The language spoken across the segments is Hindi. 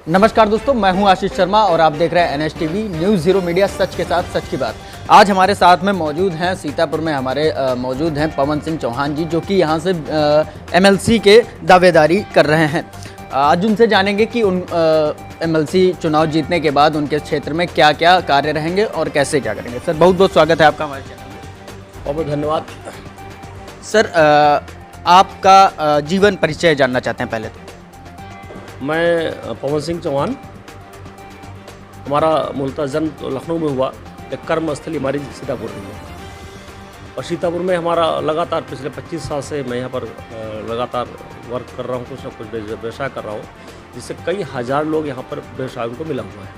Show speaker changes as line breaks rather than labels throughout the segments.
नमस्कार दोस्तों, मैं हूं आशीष शर्मा और आप देख रहे हैं NSTV न्यूज़ ज़ीरो मीडिया, सच के साथ सच की बात। आज हमारे साथ में मौजूद हैं, सीतापुर में हमारे मौजूद हैं पवन सिंह चौहान जी, जो कि यहां से MLC के दावेदारी कर रहे हैं। आज उनसे जानेंगे कि उन MLC चुनाव जीतने के बाद उनके क्षेत्र में क्या क्या कार्य रहेंगे और कैसे क्या करेंगे। सर, बहुत बहुत स्वागत है आपका हमारे चैनल में।
बहुत बहुत धन्यवाद।
सर, आपका जीवन परिचय जानना चाहते हैं पहले तो।
मैं पवन सिंह चौहान, हमारा मूलतः जन्म तो लखनऊ में हुआ, एक कर्मस्थली हमारी सीतापुर रही है। और सीतापुर में हमारा लगातार पिछले 25 साल से मैं यहाँ पर लगातार वर्क कर रहा हूँ, कुछ ना कुछ व्यवसाय कर रहा हूँ, जिससे कई हज़ार लोग यहाँ पर व्यवसायों को मिला हुआ है।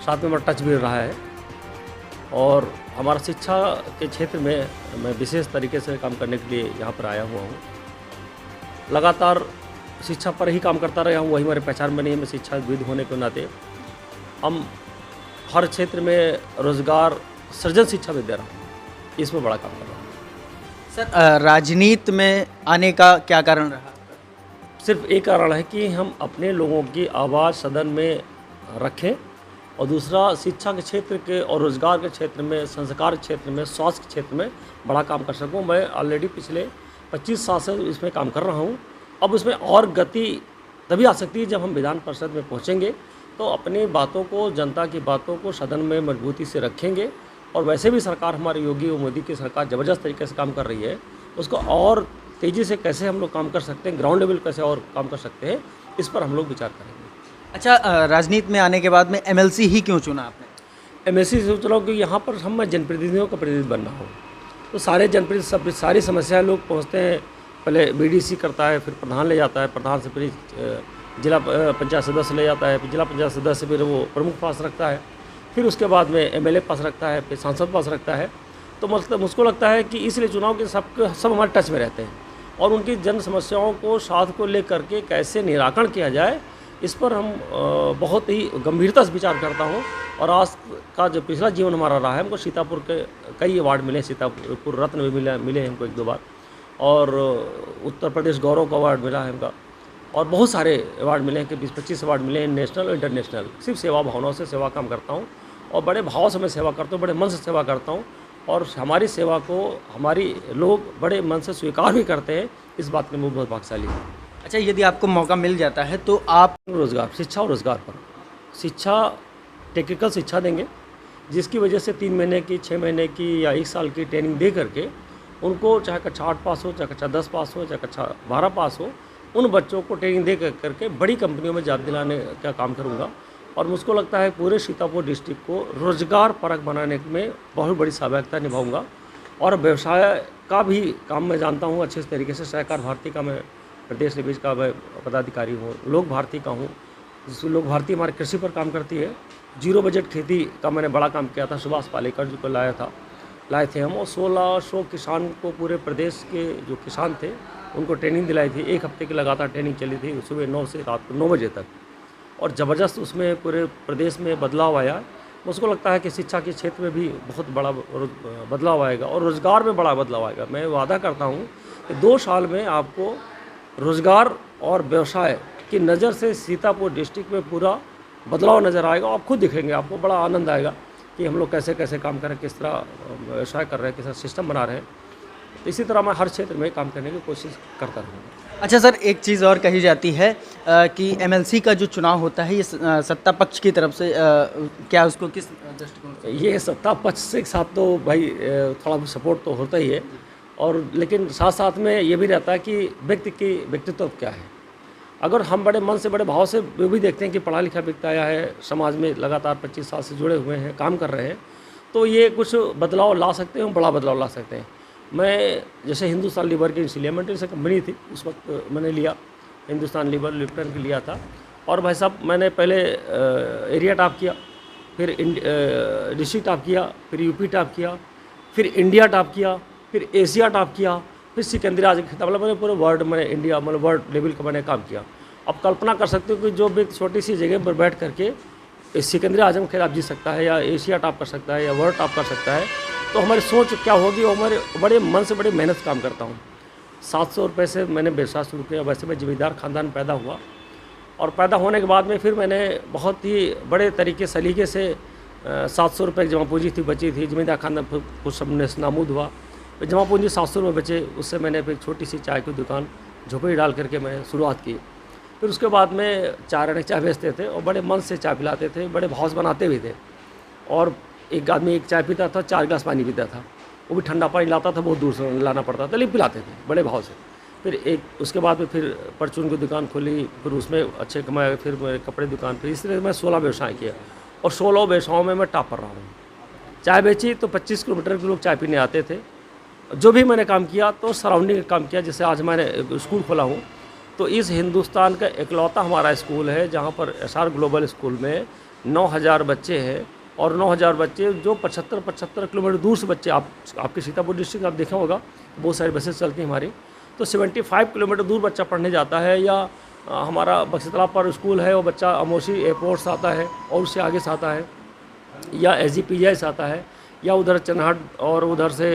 साथ में हमारा टच भी रहा है। और हमारा शिक्षा के क्षेत्र में मैं विशेष तरीके से काम करने के लिए यहाँ पर आया हुआ हूँ। लगातार शिक्षा पर ही काम करता रहा हूँ, वही हमारी पहचान बनी है। मैं शिक्षाविद होने के नाते हम हर क्षेत्र में रोजगार सृजन शिक्षा भी दे रहा हूँ, इसमें बड़ा काम कर रहा हूँ।
सर, राजनीति में आने का क्या कारण रहा?
सिर्फ एक कारण है कि हम अपने लोगों की आवाज़ सदन में रखें, और दूसरा शिक्षा के क्षेत्र के और रोजगार के क्षेत्र में, संस्कार क्षेत्र में, स्वास्थ्य के क्षेत्र में बड़ा काम कर सकूं। मैं ऑलरेडी पिछले 25 साल से इसमें काम कर रहा हूं। अब उसमें और गति तभी आ सकती है जब हम विधान परिषद में पहुंचेंगे, तो अपनी बातों को, जनता की बातों को सदन में मजबूती से रखेंगे। और वैसे भी सरकार, हमारी योगी और मोदी की सरकार ज़बरदस्त तरीके से काम कर रही है, उसको और तेज़ी से कैसे हम लोग काम कर सकते हैं, ग्राउंड लेवल कैसे और काम कर सकते हैं, इस पर हम लोग विचार करेंगे।
अच्छा, राजनीति में आने के बाद में MLC ही क्यों चुना आपने?
MLC से सोच रहा हूँ कि यहाँ पर हम मैं जनप्रतिनिधियों का प्रतिनिधि बन रहा हूँ, तो सारे जनप्रतिनिधि सारी समस्याएं लोग पहुँचते हैं। पहले BDC करता है, फिर प्रधान ले जाता है, प्रधान से फिर जिला पंचायत सदस्य ले जाता है, फिर जिला पंचायत सदस्य फिर वो प्रमुख पास रखता है, फिर उसके बाद में MLA पास रखता है, फिर सांसद पास रखता है। तो मतलब मुझको लगता है कि इसलिए चुनाव के सब हमारे टच में रहते हैं, और उनकी जन समस्याओं को साथ को ले करके कैसे निराकरण किया जाए, इस पर हम बहुत ही गंभीरता से विचार करता हूँ। और आज का जो पिछला जीवन हमारा रहा है, हमको सीतापुर के कई अवार्ड मिले, सीतापुर रत्न भी मिले हमको 1-2 बार, और उत्तर प्रदेश गौरव का अवार्ड मिला है हमका, और बहुत सारे अवार्ड मिले हैं कि 20-25 अवार्ड मिले हैं, नेशनल और इंटरनेशनल। सिर्फ सेवा भावनाओं से सेवा काम करता हूँ, और बड़े भाव से मैं सेवा करता हूँ, बड़े मन से सेवा करता हूँ, और हमारी सेवा को हमारी लोग बड़े मन से स्वीकार भी करते हैं। इस बात के मैं बहुत भाग्यशाली हूँ।
अच्छा, यदि आपको मौका मिल जाता है तो आप
रोज़गार, शिक्षा और रोज़गार पर शिक्षा, टेक्निकल शिक्षा देंगे, जिसकी वजह से 3 महीने की, 6 महीने की या 1 साल की ट्रेनिंग दे करके उनको, चाहे कक्षा 8 पास हो, चाहे कक्षा 10 पास हो, चाहे कक्षा 12 पास हो, उन बच्चों को ट्रेनिंग दे करके बड़ी कंपनियों में जॉब दिलाने का काम करूँगा। और मुझको लगता है पूरे सीतापुर डिस्ट्रिक्ट को रोज़गार परक बनाने में बहुत बड़ी सहायता निभाऊँगा। और व्यवसाय का भी काम मैं जानता हूँ अच्छे तरीके से। सहकार भारती का मैं प्रदेश लेवल का मैं पदाधिकारी हूँ, लोक भारती का हूँ, जिसमें लोक भारती हमारे कृषि पर काम करती है। 0 बजट खेती का मैंने बड़ा काम किया था, सुभाष पालेकर जी को लाए थे हम, और 1600 किसान को, पूरे प्रदेश के जो किसान थे उनको ट्रेनिंग दिलाई थी। 1 हफ्ते की लगातार ट्रेनिंग चली थी, सुबह 9 से रात को 9 बजे तक, और ज़बरदस्त उसमें पूरे प्रदेश में बदलाव आया। मुझको लगता है कि शिक्षा के क्षेत्र में भी बहुत बड़ा बदलाव आएगा, और रोज़गार में बड़ा बदलाव आएगा। मैं वादा करता हूँ कि 2 साल में आपको रोज़गार और व्यवसाय की नज़र से सीतापुर डिस्ट्रिक्ट में पूरा बदलाव नज़र आएगा। आप खुद दिखेंगे, आपको बड़ा आनंद आएगा कि हम लोग कैसे कैसे काम कर रहे हैं, किस तरह व्यवसाय कर रहे हैं, किस तरह सिस्टम बना रहे हैं। तो इसी तरह मैं हर क्षेत्र में काम करने की कोशिश करता रहूँगा।
अच्छा सर, एक चीज़ और कही जाती है कि MLC का जो चुनाव होता है, ये सत्ता पक्ष की तरफ से क्या उसको किस दृष्टिकोण से?
ये सत्ता पक्ष के साथ तो भाई थोड़ा भी सपोर्ट तो होता ही है, और लेकिन साथ साथ में ये भी रहता है कि व्यक्ति की व्यक्तित्व क्या है। अगर हम बड़े मन से, बड़े भाव से वो भी देखते हैं कि पढ़ा लिखा व्यक्ति आया है, समाज में लगातार 25 साल से जुड़े हुए हैं, काम कर रहे हैं, तो ये कुछ बदलाव ला सकते हैं, बड़ा बदलाव ला सकते हैं। मैं जैसे हिंदुस्तान लीवर की इंसिलियमेंट से कंपनी थी, उस वक्त मैंने लिया हिंदुस्तान लीवर लिप्टन की लिया था। और भाई साहब, मैंने पहले एरिया टॉप किया, फिर डिस्ट्रिक्ट टॉप किया, फिर यूपी टॉप किया, फिर इंडिया टॉप किया, फिर एशिया टॉप किया, फिर सिकंदरी आजम खिताब, मतलब मैंने पूरे वर्ल्ड, मैंने इंडिया, मतलब वर्ल्ड लेवल का मैंने काम किया। अब कल्पना कर सकते हो कि जो व्यक्ति छोटी सी जगह पर बैठ करके सिकंदरी आजम खिताब जीत सकता है, या एशिया टॉप कर सकता है, या वर्ल्ड टॉप कर सकता है, तो हमारी सोच क्या होगी। और हमारे बड़े मन से, बड़े मेहनत काम करता हूँ। 700 रुपये से मैंने व्यवसाय शुरू किया। वैसे मैं जमींदार ख़ानदान पैदा हुआ, और पैदा होने के बाद में फिर मैंने बहुत ही बड़े तरीके सलीके से 700 रुपये की जमा पूंजी थी बची थी, ज़मींदार खानदान कुछ सब नामूद हुआ, फिर जमा पूंजी 700 रुपये बचे, उससे मैंने फिर छोटी सी चाय की दुकान झोपड़ी डाल करके मैं शुरुआत की। फिर उसके बाद में 4 आने चाय बेचते थे और बड़े मन से चाय पिलाते थे, बड़े भाव से बनाते भी थे। और एक आदमी एक चाय पीता था, 4 गिलास पानी पीता था, वो भी ठंडा पानी लाता था, बहुत दूर से लाना पड़ता था, लेकिन पिलाते थे बड़े भाव से। फिर उसके बाद में फिर परचून की दुकान खोली, फिर उसमें अच्छे कमाए, फिर मेरे कपड़े दुकान, फिर इस तरह मैं 16 व्यवसाय किया और 16 व्यवसायों में मैं टॉप पर रहा हूँ। चाय बेची तो 25 किलोमीटर के लोग चाय पीने आते थे। जो भी मैंने काम किया तो सराउंडिंग का काम किया। जैसे आज मैंने स्कूल खोला हूँ, तो इस हिंदुस्तान का इकलौता हमारा स्कूल है जहाँ पर एसआर ग्लोबल स्कूल में 9000 बच्चे हैं और 9000 बच्चे जो 75 किलोमीटर दूर से बच्चे, आपके सीतापुर डिस्ट्रिक्ट आप देखा होगा, बहुत सारी बसेस चलती हैं हमारी, तो 75 किलोमीटर दूर बच्चा पढ़ने जाता है। या हमारा बक्सी-तालाब पर स्कूल है, वो बच्चा अमोसी एयरपोर्ट से आता है और उससे आगे से आता है, या SGPI से आता है, या उधर चन्हाट और उधर से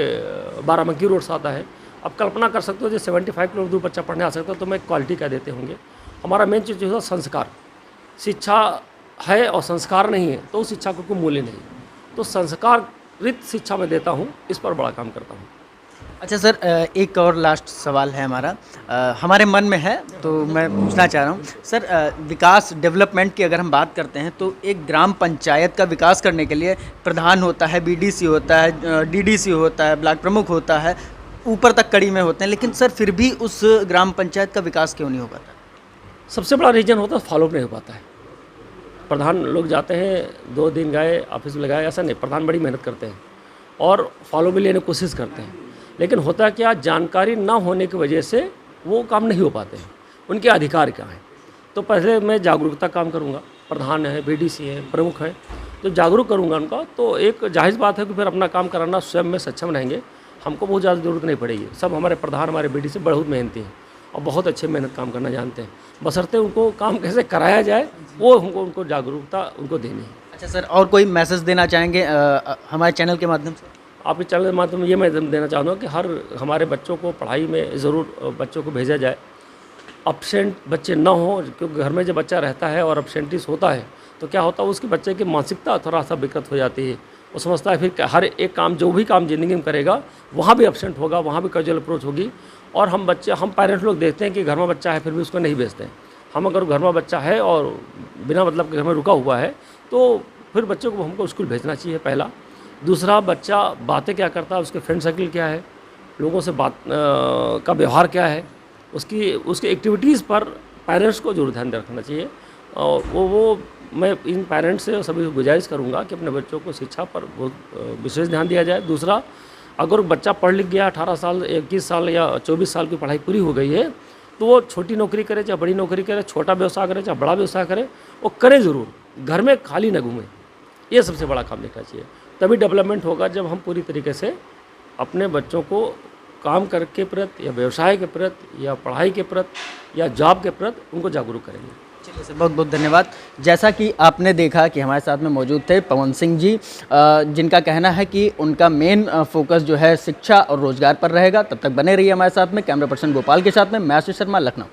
बाराबंकी रोड से आता है। अब कल्पना कर सकते हो जो 75 किलोमीटर दूर बच्चा पढ़ने आ सकता है, तो मैं क्वालिटी क्या देते होंगे। हमारा मेन चीज़ जो है संस्कार, शिक्षा है और संस्कार नहीं है तो उस शिक्षा को कोई मूल्य नहीं। तो संस्कारित शिक्षा मैं देता हूँ, इस पर बड़ा काम करता हूँ।
अच्छा सर, एक और लास्ट सवाल है हमारा, हमारे मन में है तो मैं पूछना चाह रहा हूँ सर। विकास डेवलपमेंट की अगर हम बात करते हैं तो एक ग्राम पंचायत का विकास करने के लिए प्रधान होता है, BDC होता है, DDC होता है, ब्लॉक प्रमुख होता है, ऊपर तक कड़ी में होते हैं, लेकिन सर फिर भी उस ग्राम पंचायत का विकास क्यों नहीं हो पाता?
सबसे बड़ा रीज़न होता है फॉलोअप नहीं हो पाता है। प्रधान लोग जाते हैं, 2 दिन गए, ऑफिस में लगाए, ऐसा नहीं। प्रधान बड़ी मेहनत करते हैं और फॉलो भी लेने की कोशिश करते हैं, लेकिन होता क्या, जानकारी ना होने की वजह से वो काम नहीं हो पाते हैं। उनके अधिकार क्या हैं? तो पहले मैं जागरूकता काम करूँगा। प्रधान है, BDC है, प्रमुख है, तो जागरूक करूँगा उनका, तो एक जाहिर बात है कि फिर अपना काम कराना स्वयं में सक्षम रहेंगे। हमको बहुत ज़्यादा ज़रूरत नहीं पड़ेगी। सब हमारे प्रधान, हमारे BDC बहुत मेहनती हैं और बहुत अच्छे मेहनत काम करना जानते हैं। बशर्ते उनको काम कैसे कराया जाए वो हमको, उनको जागरूकता उनको देनी है।
अच्छा सर, और कोई मैसेज देना चाहेंगे हमारे चैनल के माध्यम से?
आपके चैनल के माध्यम ये मैं देना चाहूँगा कि हर हमारे बच्चों को पढ़ाई में ज़रूर बच्चों को भेजा जाए। अब्सेंट बच्चे ना हों, क्योंकि घर में जब बच्चा रहता है और अब्सेंटिस होता है तो क्या होता है, उसके बच्चे की मानसिकता थोड़ा सा विकृत हो जाती है। वो समझता है फिर हर एक काम, जो भी काम ज़िंदगी में करेगा वहाँ भी अब्सेंट होगा, वहाँ भी कैजुअल अप्रोच होगी। और हम पेरेंट्स लोग देखते हैं कि घर में बच्चा है फिर भी उसको नहीं भेजते हैं। हम अगर घर में बच्चा है और बिना मतलब के घर में रुका हुआ है तो फिर बच्चों को हमको स्कूल भेजना चाहिए, पहला। दूसरा, बच्चा बातें क्या करता है, उसके फ्रेंड सर्किल क्या है, लोगों से बात का व्यवहार क्या है, उसकी एक्टिविटीज़ पर पेरेंट्स को जरूर ध्यान रखना चाहिए। और वो मैं इन पेरेंट्स से सभी को गुजारिश करूँगा कि अपने बच्चों को शिक्षा पर बहुत विशेष ध्यान दिया जाए। दूसरा, अगर बच्चा पढ़ लिख गया, 18 साल, 21 साल या 24 साल की पढ़ाई पूरी हो गई है, तो वो छोटी नौकरी करे चाहे बड़ी नौकरी करे, छोटा व्यवसाय करे चाहे बड़ा व्यवसाय करे, वो करे ज़रूर, घर में खाली न घूमे। ये सबसे बड़ा काम देखना चाहिए। तभी डेवलपमेंट होगा जब हम पूरी तरीके से अपने बच्चों को काम करके प्रति या व्यवसाय के प्रति या पढ़ाई के प्रति या जॉब के प्रति उनको जागरूक करेंगे।
चलिए सर, बहुत बहुत धन्यवाद। जैसा कि आपने देखा कि हमारे साथ में मौजूद थे पवन सिंह जी, जिनका कहना है कि उनका मेन फोकस जो है शिक्षा और रोजगार पर रहेगा। तब तक बने रहिए हमारे साथ में। कैमरा पर्सन गोपाल के साथ में मैं आशीष शर्मा, लखनऊ।